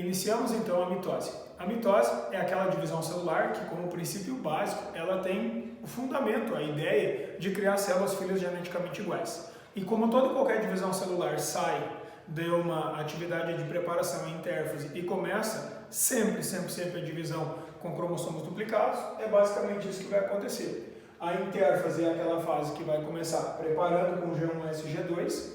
Iniciamos então a mitose. A mitose é aquela divisão celular que, como princípio básico, ela tem o fundamento, a ideia de criar células filhas geneticamente iguais. E como toda e qualquer divisão celular sai de uma atividade de preparação e intérfase e começa sempre a divisão com cromossomos duplicados, é basicamente isso que vai acontecer. A intérfase é aquela fase que vai começar preparando com G1S e G2,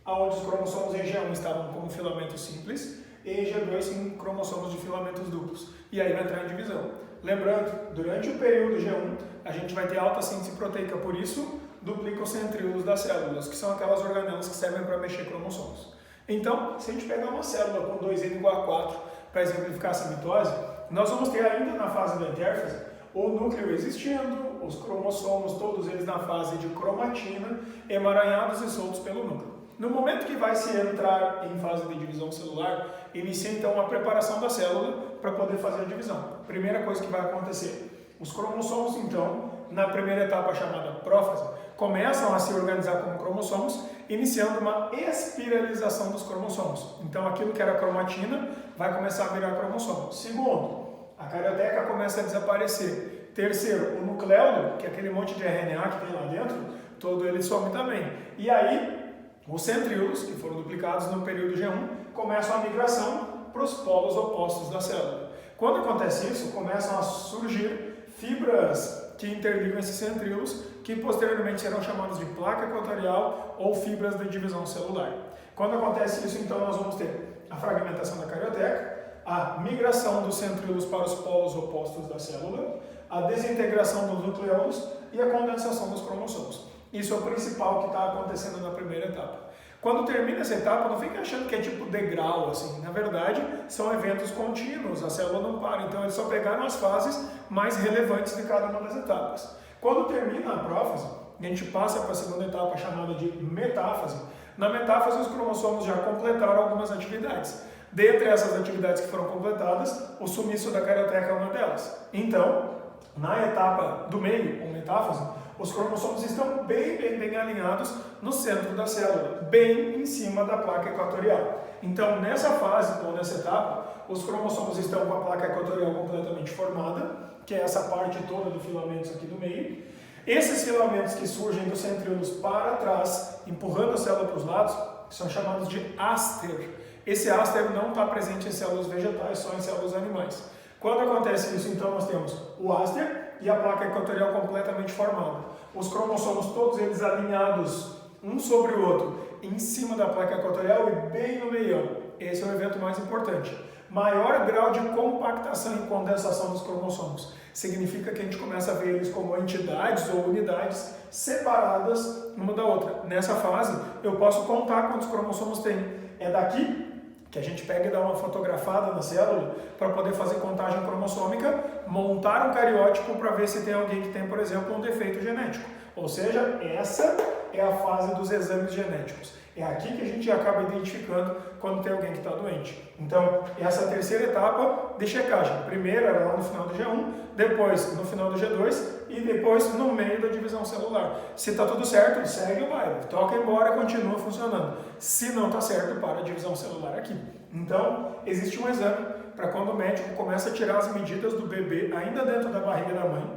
onde os cromossomos em G1 estavam como filamentos simples, e em G2 em cromossomos de filamentos duplos. E aí vai entrar a divisão. Lembrando, durante o período G1, a gente vai ter alta síntese proteica, por isso duplica os centríolos das células, que são aquelas organelas que servem para mexer cromossomos. Então, se a gente pegar uma célula com 2N igual a 4, para exemplificar essa mitose, nós vamos ter ainda na fase da intérfase o núcleo existindo, os cromossomos, todos eles na fase de cromatina, emaranhados e soltos pelo núcleo. No momento que vai se entrar em fase de divisão celular, inicia então a preparação da célula para poder fazer a divisão. Primeira coisa que vai acontecer, os cromossomos então, na primeira etapa chamada prófase, começam a se organizar como cromossomos, iniciando uma espiralização dos cromossomos. Então aquilo que era cromatina vai começar a virar cromossomo. Segundo, a carioteca começa a desaparecer. Terceiro, o nucleolo, que é aquele monte de RNA que tem lá dentro, todo ele some também. E aí, os centríolos, que foram duplicados no período G1, começam a migração para os polos opostos da célula. Quando acontece isso, começam a surgir fibras que interligam esses centríolos, que posteriormente serão chamadas de placa equatorial ou fibras de divisão celular. Quando acontece isso, então, nós vamos ter a fragmentação da carioteca, a migração dos centríolos para os polos opostos da célula, a desintegração dos nucleolos e a condensação dos cromossomos. Isso é o principal que está acontecendo na primeira etapa. Quando termina essa etapa, não fique achando que é tipo degrau, assim. Na verdade, são eventos contínuos, a célula não para. Então, eles só pegaram as fases mais relevantes de cada uma das etapas. Quando termina a prófase, a gente passa para a segunda etapa, chamada de metáfase. Na metáfase, os cromossomos já completaram algumas atividades. Dentre essas atividades que foram completadas, o sumiço da carioteca é uma delas. Então, na etapa do meio, ou metáfase, os cromossomos estão bem alinhados no centro da célula, bem em cima da placa equatorial. Então, nessa fase, ou nessa etapa, os cromossomos estão com a placa equatorial completamente formada, que é essa parte toda de filamentos aqui do meio. Esses filamentos que surgem dos centríolos para trás, empurrando a célula para os lados, são chamados de áster. Esse áster não está presente em células vegetais, só em células animais. Quando acontece isso, então, nós temos o áster e a placa equatorial completamente formada. Os cromossomos, todos eles alinhados um sobre o outro, em cima da placa equatorial e bem no meião. Esse é o evento mais importante. Maior grau de compactação e condensação dos cromossomos. Significa que a gente começa a ver eles como entidades ou unidades separadas uma da outra. Nessa fase, eu posso contar quantos cromossomos tem. É daqui que a gente pega e dá uma fotografada na célula para poder fazer contagem cromossômica, montar um cariótipo para ver se tem alguém que tem, por exemplo, um defeito genético. Ou seja, essa é a fase dos exames genéticos. É aqui que a gente acaba identificando quando tem alguém que está doente. Então, essa é a terceira etapa de checagem. Primeiro era lá no final do G1, depois no final do G2 e depois no meio da divisão celular. Se está tudo certo, segue o baile, toca embora, continua funcionando. Se não está certo, para a divisão celular aqui. Então, existe um exame para quando o médico começa a tirar as medidas do bebê ainda dentro da barriga da mãe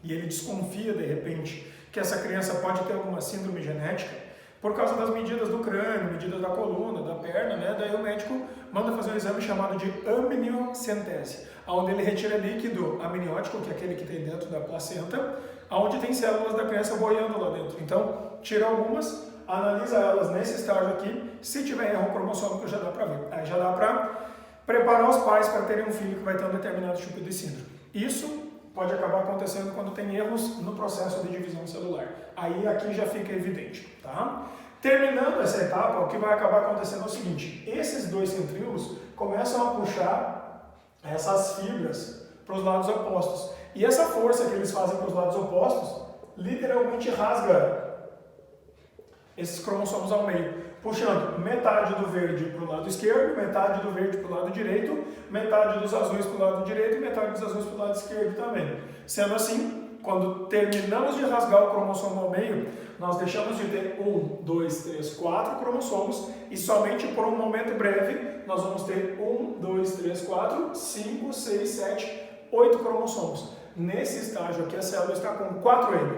e ele desconfia, de repente, que essa criança pode ter alguma síndrome genética, por causa das medidas do crânio, medidas da coluna, da perna, né? Daí o médico manda fazer um exame chamado de amniocentese, onde ele retira líquido amniótico, que é aquele que tem dentro da placenta, onde tem células da criança boiando lá dentro. Então, tira algumas, analisa elas nesse estágio aqui, se tiver erro cromossômico já dá para ver. Aí já dá para preparar os pais para terem um filho que vai ter um determinado tipo de síndrome. Isso pode acabar acontecendo quando tem erros no processo de divisão celular. Aí aqui já fica evidente, tá? Terminando essa etapa, o que vai acabar acontecendo é o seguinte: esses dois centríolos começam a puxar essas fibras para os lados opostos. E essa força que eles fazem para os lados opostos literalmente rasga esses cromossomos ao meio, puxando metade do verde para o lado esquerdo, metade do verde para o lado direito, metade dos azuis para o lado direito e metade dos azuis para o lado esquerdo também. Sendo assim, Quando terminamos de rasgar o cromossomo ao meio, nós deixamos de ter 1, 2, 3, 4 cromossomos e somente por um momento breve nós vamos ter 1, 2, 3, 4, 5, 6, 7, 8 cromossomos. Nesse estágio aqui a célula está com 4N,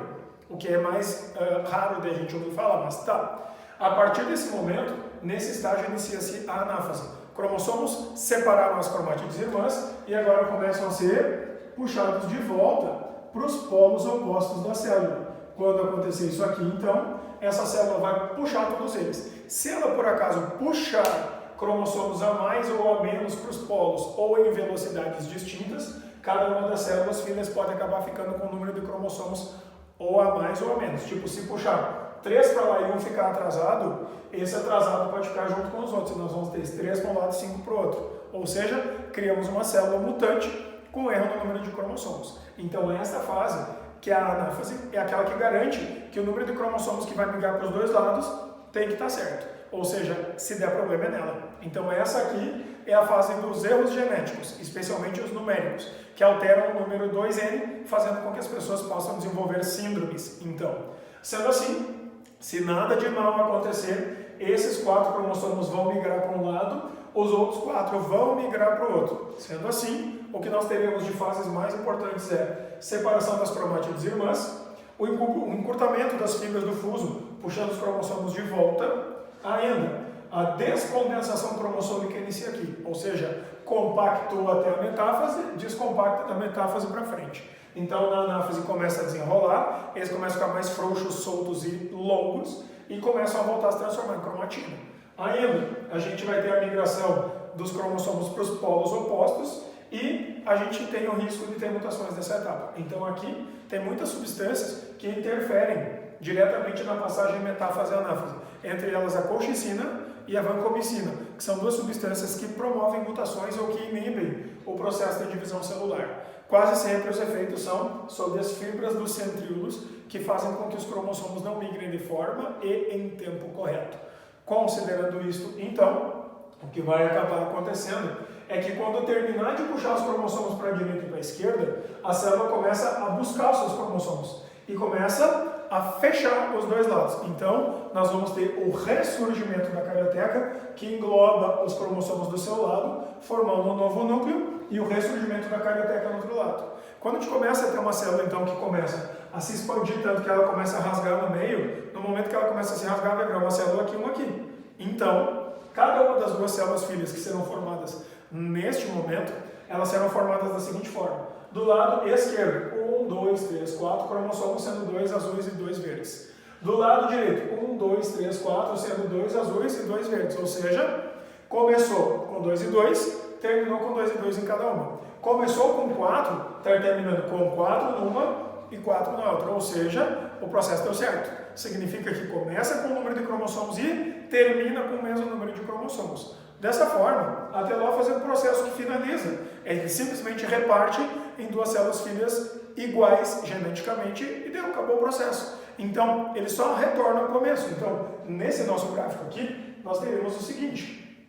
o que é mais raro de a gente ouvir falar, mas tá. A partir desse momento, nesse estágio inicia-se a anáfase. Cromossomos separaram as cromátides irmãs e agora começam a ser puxados de volta para os polos opostos da célula. Quando acontecer isso aqui, então, essa célula vai puxar todos eles. Se ela, por acaso, puxar cromossomos a mais ou a menos para os polos ou em velocidades distintas, cada uma das células filhas pode acabar ficando com o número de cromossomos ou a mais ou a menos. Tipo, se puxar 3 para lá e um ficar atrasado, esse atrasado pode ficar junto com os outros. Nós vamos ter 3 para um lado e 5 para o outro. Ou seja, criamos uma célula mutante com erro no número de cromossomos. Então, esta fase, que é a anáfase, é aquela que garante que o número de cromossomos que vai migrar para os dois lados tem que estar certo. Ou seja, se der problema é nela. Então, essa aqui é a fase dos erros genéticos, especialmente os numéricos, que alteram o número 2N, fazendo com que as pessoas possam desenvolver síndromes. Então, sendo assim, se nada de mal acontecer, esses 4 cromossomos vão migrar para um lado, os outros 4 vão migrar para o outro. Sendo assim, o que nós teremos de fases mais importantes é separação das cromátides irmãs, o encurtamento das fibras do fuso, puxando os cromossomos de volta, ainda a descondensação cromossômica inicia aqui, ou seja, compactou até a metáfase, descompacta da metáfase para frente. Então, na anáfase começa a desenrolar, eles começam a ficar mais frouxos, soltos e longos, e começam a voltar a se transformar em cromatina. Ainda, a gente vai ter a migração dos cromossomos para os polos opostos, e a gente tem o risco de ter mutações nessa etapa. Então, aqui tem muitas substâncias que interferem diretamente na passagem metáfase-anáfase, entre elas a colchicina e a vancomicina, que são 2 substâncias que promovem mutações ou que inibem o processo de divisão celular. Quase sempre os efeitos são sobre as fibras dos centríolos, que fazem com que os cromossomos não migrem de forma e em tempo correto. Considerando isto, então, o que vai acabar acontecendo é que quando terminar de puxar os cromossomos para a direita e para a esquerda, a célula começa a buscar os seus cromossomos e começa a fechar os dois lados. Então, nós vamos ter o ressurgimento da carioteca, que engloba os cromossomos do seu lado, formando um novo núcleo, e o ressurgimento da carioteca no outro lado. Quando a gente começa a ter uma célula, então, que começa a se expandir tanto que ela começa a rasgar no meio, no momento que ela começa a se rasgar, vai virar uma célula aqui e uma aqui. Então, cada uma das 2 células filhas que serão formadas neste momento, elas serão formadas da seguinte forma. Do lado esquerdo, 1, 2, 3, 4 cromossomos, sendo 2 azuis e 2 verdes. Do lado direito, 1, 2, 3, 4, sendo 2 azuis e 2 verdes. Ou seja, começou com 2 e 2, terminou com 2 e 2 em cada uma. Começou com 4, está terminando com 4 numa e 4 na outra. Ou seja, o processo deu certo. Significa que começa com o número de cromossomos e termina com o mesmo número de cromossomos. Dessa forma, a telófase é um processo que finaliza. Ele simplesmente reparte em 2 células filhas iguais geneticamente e acabou o processo. Então, ele só retorna ao começo. Então, nesse nosso gráfico aqui, nós teremos o seguinte: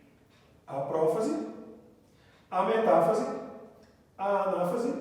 a prófase, a metáfase, a anáfase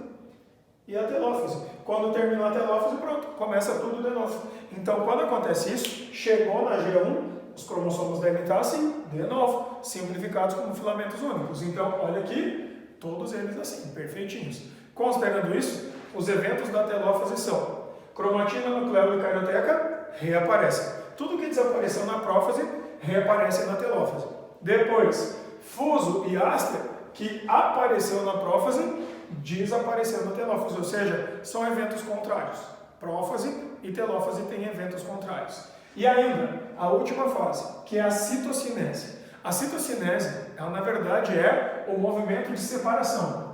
e a telófase. Quando terminar a telófase, pronto, começa tudo de novo. Então, quando acontece isso, chegou na G1, os cromossomos devem estar assim, de novo, simplificados como filamentos únicos. Então, olha aqui, todos eles assim, perfeitinhos. Considerando isso, os eventos da telófase são: cromatina, nucleolo e carioteca reaparecem. Tudo que desapareceu na prófase reaparece na telófase. Depois, fuso e áster, que apareceu na prófase, desapareceu na telófase. Ou seja, são eventos contrários. Prófase e telófase têm eventos contrários. E ainda, a última fase, que é a citocinese. A citocinese, ela na verdade é o movimento de separação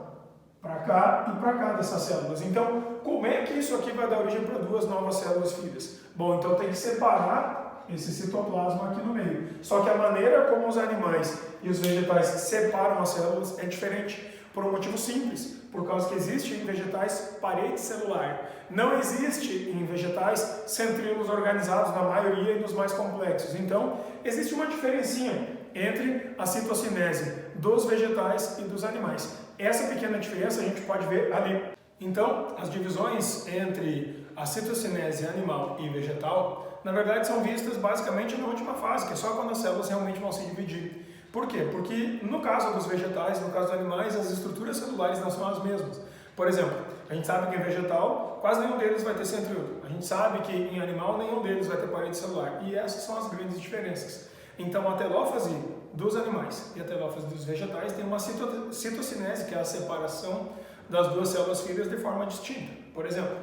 para cá e para cá dessas células. Então, como é que isso aqui vai dar origem para 2 novas células filhas? Bom, então tem que separar esse citoplasma aqui no meio. Só que a maneira como os animais e os vegetais separam as células é diferente, por um motivo simples, por causa que existe em vegetais parede celular. Não existe em vegetais centríolos organizados na maioria e nos mais complexos. Então, existe uma diferencinha entre a citocinese dos vegetais e dos animais. Essa pequena diferença a gente pode ver ali. Então, as divisões entre a citocinese animal e vegetal, na verdade, são vistas basicamente na última fase, que é só quando as células realmente vão se dividir. Por quê? Porque no caso dos vegetais, no caso dos animais, as estruturas celulares não são as mesmas. Por exemplo, a gente sabe que em vegetal, quase nenhum deles vai ter centríolo. A gente sabe que em animal, nenhum deles vai ter parede celular. E essas são as grandes diferenças. Então, a telófase dos animais e a telófase dos vegetais tem uma citocinese, que é a separação das duas células filhas de forma distinta. Por exemplo,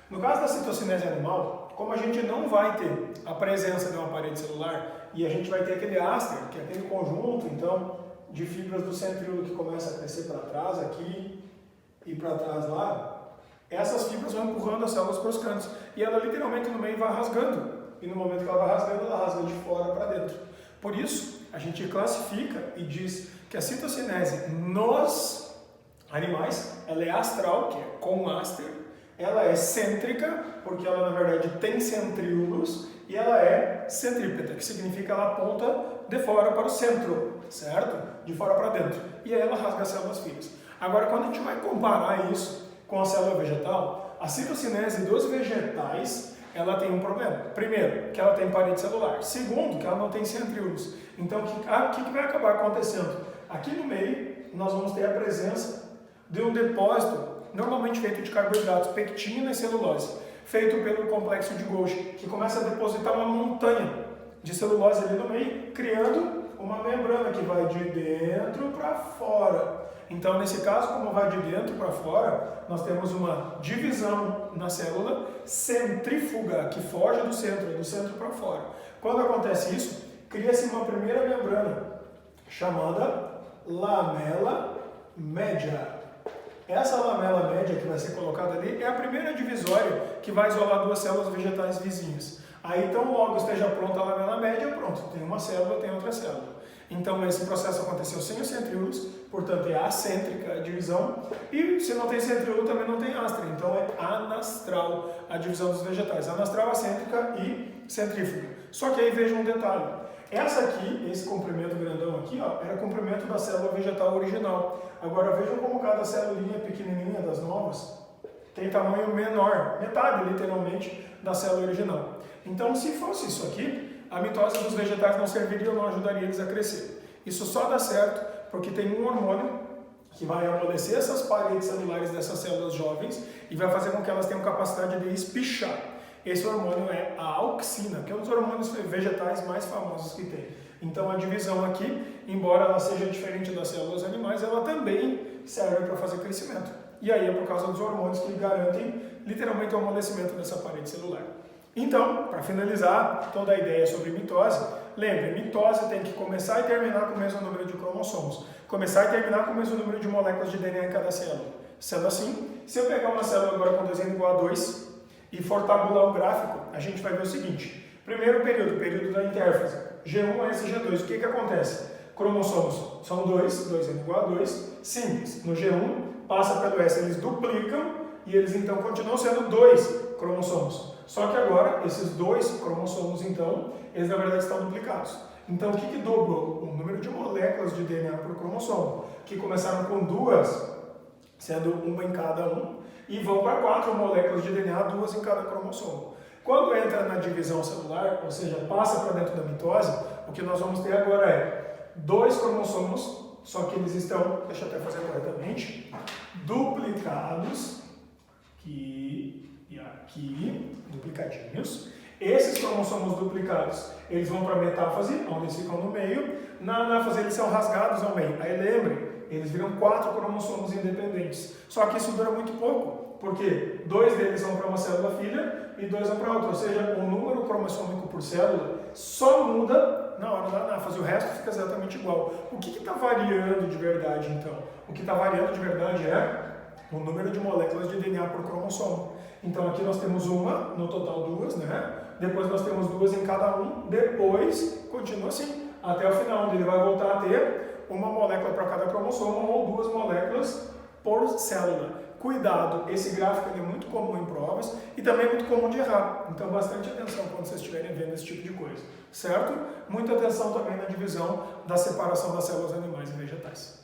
no caso da citocinese animal, como a gente não vai ter a presença de uma parede celular e a gente vai ter aquele áster, que é aquele conjunto, então, de fibras do centríolo que começa a crescer para trás aqui e para trás lá, essas fibras vão empurrando as células para os cantos e ela literalmente no meio vai rasgando. E no momento que ela vai rasgando, ela rasga de fora para dentro. Por isso, a gente classifica e diz que a citocinese nos animais, ela é astral, que é com áster, ela é cêntrica, porque ela na verdade tem centríolos, e ela é centrípeta, que significa ela aponta de fora para o centro, certo? De fora para dentro. E aí ela rasga as células filhas. Agora, quando a gente vai comparar isso com a célula vegetal, a citocinese dos vegetais, ela tem um problema. Primeiro, que ela tem parede celular. Segundo, que ela não tem centríolos. Então, o que vai acabar acontecendo? Aqui no meio, nós vamos ter a presença de um depósito, normalmente feito de carboidratos, pectina e celulose, feito pelo complexo de Golgi, que começa a depositar uma montanha de celulose ali no meio, criando uma membrana que vai de dentro para fora. Então, nesse caso, como vai de dentro para fora, nós temos uma divisão na célula centrífuga, que foge do centro para fora. Quando acontece isso, cria-se uma primeira membrana, chamada lamela média. Essa lamela média que vai ser colocada ali é a primeira divisória que vai isolar duas células vegetais vizinhas. Aí, então, logo esteja pronta a lamela média, pronto, tem uma célula, tem outra célula. Então, esse processo aconteceu sem os centríolos, portanto, é acêntrica a divisão. E se não tem centríolo, também não tem áster. Então, é anastral a divisão dos vegetais. Anastral, acêntrica e centrífuga. Só que aí veja um detalhe. Essa aqui, esse comprimento grandão aqui, ó, era o comprimento da célula vegetal original. Agora, vejam como cada celulinha pequenininha das novas tem tamanho menor, metade, literalmente, da célula original. Então, se fosse isso aqui, a mitose dos vegetais não serviria ou não ajudaria eles a crescer. Isso só dá certo porque tem um hormônio que vai amolecer essas paredes celulares dessas células jovens e vai fazer com que elas tenham capacidade de espichar. Esse hormônio é a auxina, que é um dos hormônios vegetais mais famosos que tem. Então a divisão aqui, embora ela seja diferente das células animais, ela também serve para fazer crescimento. E aí é por causa dos hormônios que garantem literalmente o amolecimento dessa parede celular. Então, para finalizar toda a ideia sobre mitose, lembre, mitose tem que começar e terminar com o mesmo número de cromossomos. Começar e terminar com o mesmo número de moléculas de DNA em cada célula. Sendo assim, se eu pegar uma célula agora com 2n igual a 2 e for tabular o gráfico, a gente vai ver o seguinte. Primeiro período da intérfase, G1 a esse G2. O que acontece? Cromossomos são 2, 2n igual a 2, simples. No G1, passa pelo S, eles duplicam e eles então continuam sendo 2 cromossomos. Só que agora, esses 2 cromossomos, então, eles na verdade estão duplicados. Então, o que dobrou? O número de moléculas de DNA por cromossomo, que começaram com 2, sendo uma em cada um, e vão para 4 moléculas de DNA, 2 em cada cromossomo. Quando entra na divisão celular, ou seja, passa para dentro da mitose, o que nós vamos ter agora é 2 cromossomos, só que eles estão, deixa eu até fazer corretamente, duplicados, aqui e aqui, duplicadinhos. Esses cromossomos duplicados, eles vão para a metáfase, onde eles ficam no meio. Na anáfase, eles são rasgados ao meio. Aí lembre, eles viram 4 cromossomos independentes. Só que isso dura muito pouco, porque 2 deles vão para uma célula filha e 2 vão para outra. Ou seja, o número cromossômico por célula só muda na hora da anáfase. O resto fica exatamente igual. O que está variando de verdade, então? O que está variando de verdade é o número de moléculas de DNA por cromossomo. Então aqui nós temos uma, no total 2, né? Depois nós temos 2 em cada um, depois continua assim, até o final, onde ele vai voltar a ter uma molécula para cada cromossomo ou 2 moléculas por célula. Cuidado, esse gráfico é muito comum em provas e também é muito comum de errar. Então bastante atenção quando vocês estiverem vendo esse tipo de coisa, certo? Muita atenção também na divisão da separação das células animais e vegetais.